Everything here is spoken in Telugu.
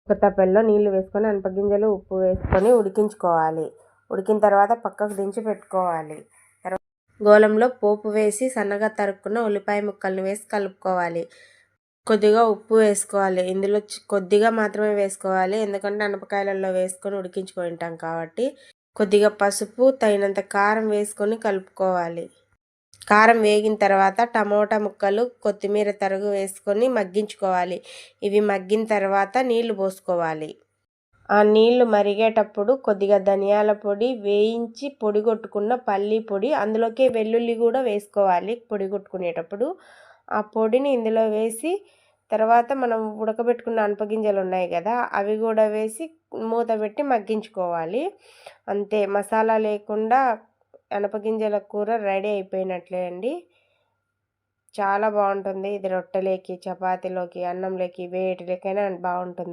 ఒక తప్పెల్లో నీళ్లు వేసుకొని అనపగింజలు ఉప్పు వేసుకొని ఉడికించుకోవాలి. ఉడికిన తర్వాత పక్కకు దించి పెట్టుకోవాలి. గోలంలో పోపు వేసి సన్నగా తరుక్కున్న ఉల్లిపాయ ముక్కల్ని వేసి కలుపుకోవాలి. కొద్దిగా ఉప్పు వేసుకోవాలి. ఇందులో కొద్దిగా మాత్రమే వేసుకోవాలి, ఎందుకంటే అనపకాయలలో వేసుకొని ఉడికించుకుంటాం కాబట్టి. కొద్దిగా పసుపు, తగినంత కారం వేసుకొని కలుపుకోవాలి. కారం వేగిన తర్వాత టమోటా ముక్కలు, కొత్తిమీర తరుగు వేసుకొని మగ్గించుకోవాలి. ఇవి మగ్గిన తర్వాత నీళ్లు పోసుకోవాలి. ఆ నీళ్లు మరిగేటప్పుడు కొద్దిగా ధనియాల పొడి, వేయించి పొడి కొట్టుకున్న పల్లి పొడి, అందులోకి వెల్లుల్లి కూడా వేసుకోవాలి. పొడి కొట్టుకునేటప్పుడు ఆ పొడిని ఇందులో వేసి తర్వాత మనం ఉడకబెట్టుకున్న అనపగింజలు ఉన్నాయి కదా, అవి కూడా వేసి మూత పెట్టి మగ్గించుకోవాలి. అంతే, మసాలా లేకుండా అనపగింజల కూర రెడీ అయిపోయినట్లే అండి. చాలా బాగుంటుంది. ఇది రొట్టెలోకి, చపాతీలోకి, అన్నంలోకి, వేటిలోకైనా బాగుంటుంది.